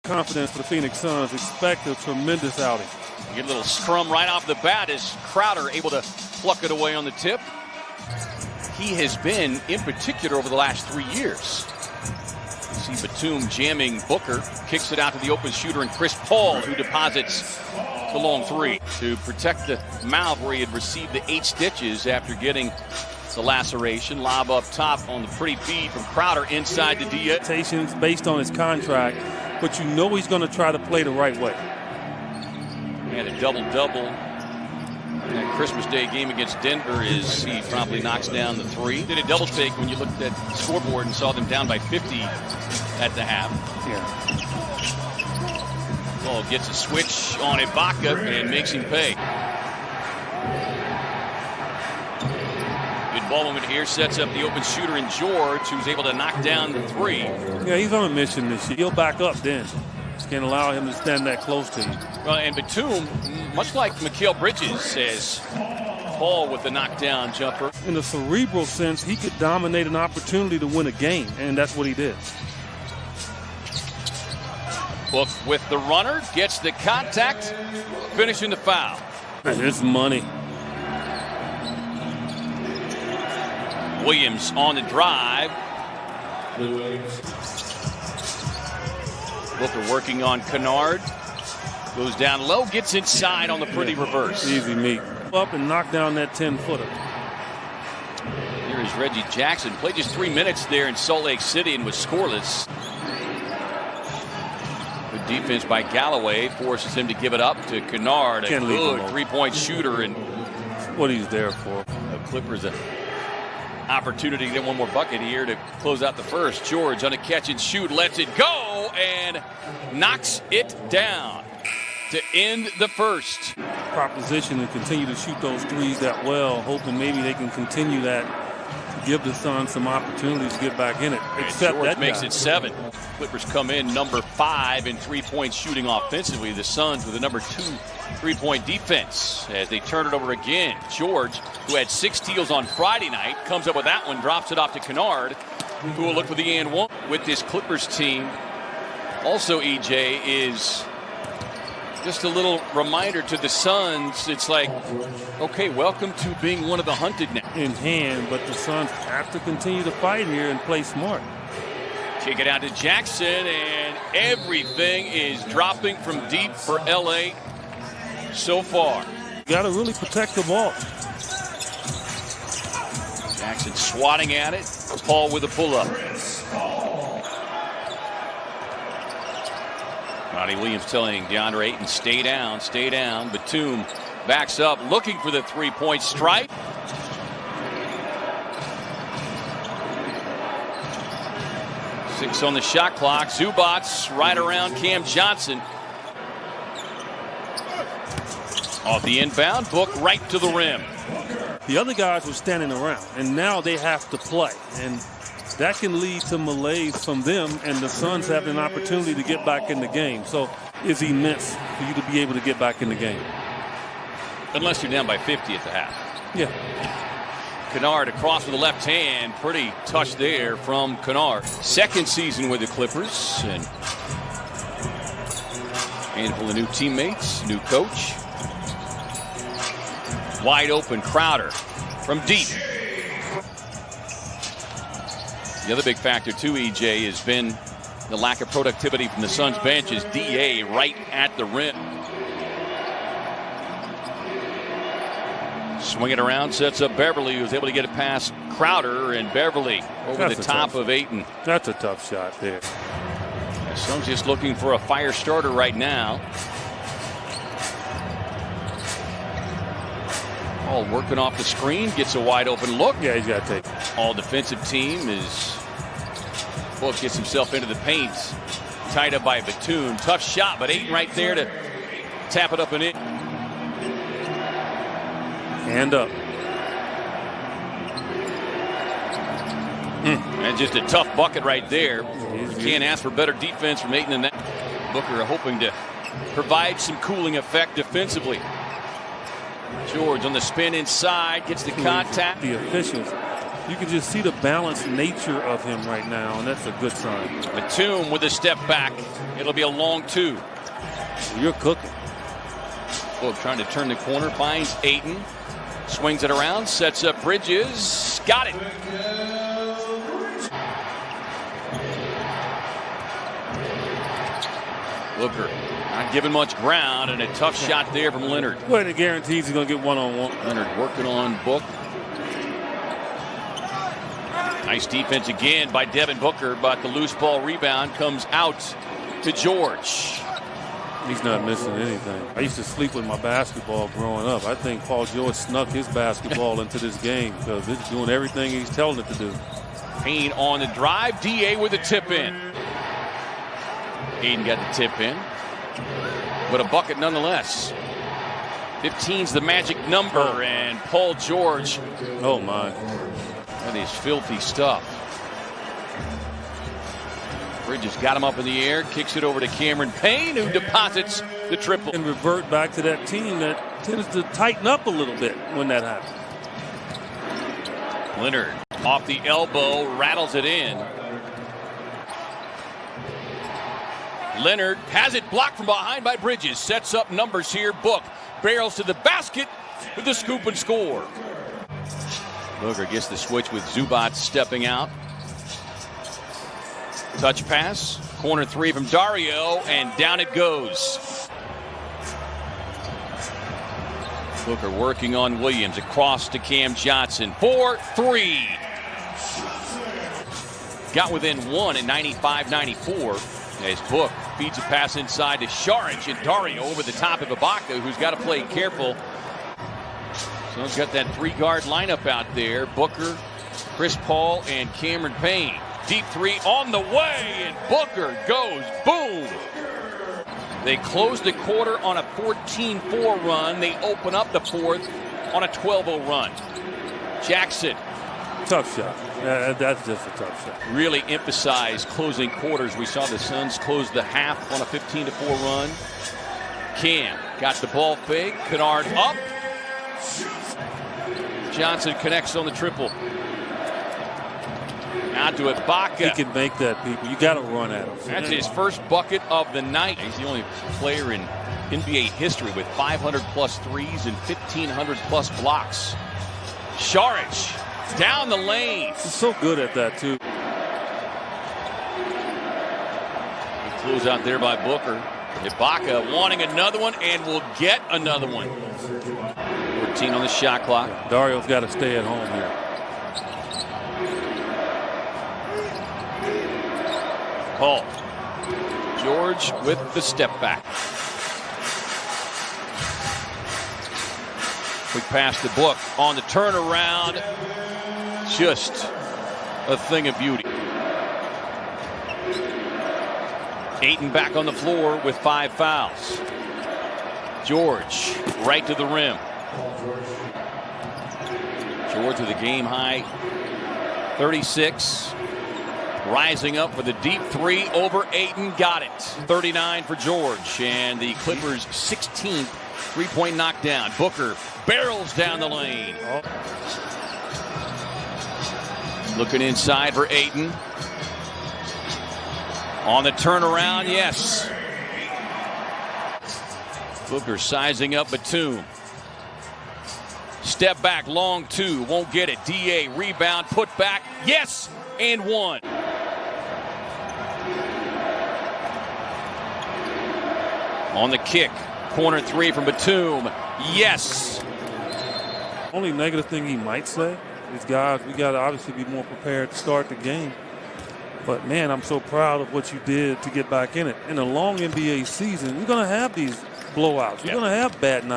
confidence for the Phoenix Suns. Expect a tremendous outing. You get a little scrum right off the bat as Crowder able to pluck it away on the tip. He has been, in particular, over the last 3 years. You see Batum jamming Booker, kicks it out to the open shooter, and Chris Paul, who deposits the long three to protect the mouth where he had received the 8 stitches after getting the laceration. Lob up top on the pretty feed from Crowder inside the D. Based on his contract, but you know he's going to try to play the right way. He had a double-double in that Christmas Day game against Denver as he promptly knocks down the 3. Did a double take when you looked at the scoreboard and saw them down by 50 at the half. Yeah. Paul gets a switch on Ibaka and makes him pay. Good ball movement here, sets up the open shooter in George, who's able to knock down the 3. Yeah, he's on a mission this year. He'll back up then. Just can't allow him to stand that close to you. Well, and Batum, much like Mikal Bridges, says Paul with the knockdown jumper. In a cerebral sense, he could dominate an opportunity to win a game, and that's what he did. Book with the runner, gets the contact, finishing the foul. It's money. Williams on the drive. Booker working on Kennard. Goes down low, gets inside on the pretty reverse. Easy meat. Up and knock down that 10-footer. Here is Reggie Jackson. Played just 3 minutes there in Salt Lake City and was scoreless. Good defense by Galloway forces him to give it up to Kennard. A good three-point shooter. And what he's there for. The Clippers an opportunity to get one more bucket here to close out the first. George on a catch and shoot, lets it go and knocks it down to end the first. Proposition and continue to shoot those threes that well, hoping maybe they can continue that to give the Suns some opportunities to get back in it. Except George makes it 7. Clippers come in number 5 in three-point shooting offensively. The Suns with the number 2 three-point defense as they turn it over again. George, who had 6 steals on Friday night, comes up with that one, drops it off to Kennard, who will look for the and one with this Clippers team. Also, EJ, is just a little reminder to the Suns. It's like, okay, welcome to being one of the hunted now. In hand, but the Suns have to continue to fight here and play smart. Kick it out to Jackson, and everything is dropping from deep for LA so far. You got to really protect the ball. Jackson swatting at it. Paul with a pull-up. Ronnie Williams telling DeAndre Ayton, stay down, stay down. Batum backs up, looking for the three-point strike. Six on the shot clock. Zubats right around Cam Johnson. Off the inbound, Book right to the rim. The other guys were standing around, and now they have to play. And that can lead to malaise from them, and the Suns have an opportunity to get back in the game. So it's immense for you to be able to get back in the game. Unless you're down by 50 at the half. Yeah. Kennard across with the left hand. Pretty touch there from Kennard. Second season with the Clippers. And handful of new teammates, new coach. Wide open Crowder from deep. The other big factor too, EJ, has been the lack of productivity from the Suns bench as DA right at the rim. Swing it around, sets up Beverly, who's able to get it past Crowder, and Beverly over the top of Ayton. That's a tough shot there. The Suns just looking for a fire starter right now. All working off the screen, gets a wide open look. Yeah, he's got to take it. All defensive team is, Book gets himself into the paint. Tied up by Batum. Tough shot, but Ayton right there to tap it up and in. Hand up. And just a tough bucket right there. You can't ask for better defense from Ayton than that. Booker hoping to provide some cooling effect defensively. George on the spin inside, gets the contact. The efficiency. You can just see the balanced nature of him right now, and that's a good sign. Batum with a step back. It'll be a long 2. You're cooking. Book trying to turn the corner, finds Ayton. Swings it around, sets up Bridges. Got it. Booker not giving much ground, and a tough shot there from Leonard. Well, it guarantees he's going to get one-on-one. Leonard working on Book. Nice defense again by Devin Booker, but the loose ball rebound comes out to George. He's not missing anything. I used to sleep with my basketball growing up. I think Paul George snuck his basketball into this game because it's doing everything he's telling it to do. Payne on the drive. D.A. with a tip in. Ayton got the tip in, but a bucket nonetheless. 15's the magic number, and Paul George. Oh, my. That is filthy stuff. Bridges got him up in the air, kicks it over to Cameron Payne, who deposits the triple. And revert back to that team that tends to tighten up a little bit when that happens. Leonard off the elbow, rattles it in. Leonard has it blocked from behind by Bridges. Sets up numbers here. Book barrels to the basket with the scoop and score. Booker gets the switch with Zubac stepping out. Touch pass. Corner 3 from Dario, and down it goes. Booker working on Williams. Across to Cam Johnson. 4-3. Got within 1 at 95-94. As Book feeds a pass inside to Šarić, and Dario over the top of Ibaka, who's got to play careful. So he's got that 3-guard lineup out there. Booker, Chris Paul, and Cameron Payne. Deep 3 on the way, and Booker goes boom. They close the quarter on a 14-4 run. They open up the fourth on a 12-0 run. Jackson. Tough shot. That's just a tough shot. Really emphasized closing quarters. We saw the Suns close the half on a 15-4 run. Cam got the ball fake. Kennard up. Johnson connects on the triple. Out to Ibaka. He can make that, people. You got to run at him. That's his first bucket of the night. He's the only player in NBA history with 500-plus threes and 1,500-plus blocks. Šarić down the lane. He's so good at that, too. Close out there by Booker. Ibaka wanting another one and will get another one. 14 on the shot clock. Dario's got to stay at home here. Paul George with the step back. Quick pass to Book on the turnaround. Just a thing of beauty. Ayton back on the floor with 5 fouls. George right to the rim. George with a game high 36. Rising up with a deep 3 over Ayton. Got it. 39 for George. And the Clippers' 16th three-point knockdown. Booker barrels down the lane. Looking inside for Ayton. On the turnaround, yes. Booker sizing up Batum. Step back, long 2. Won't get it. D.A. rebound, put back. Yes, and 1. On the kick, corner 3 from Batum. Yes. Only negative thing he might say is, guys, we got to obviously be more prepared to start the game. But, man, I'm so proud of what you did to get back in it. In a long NBA season, you're going to have these blowouts. You're going to have bad nights.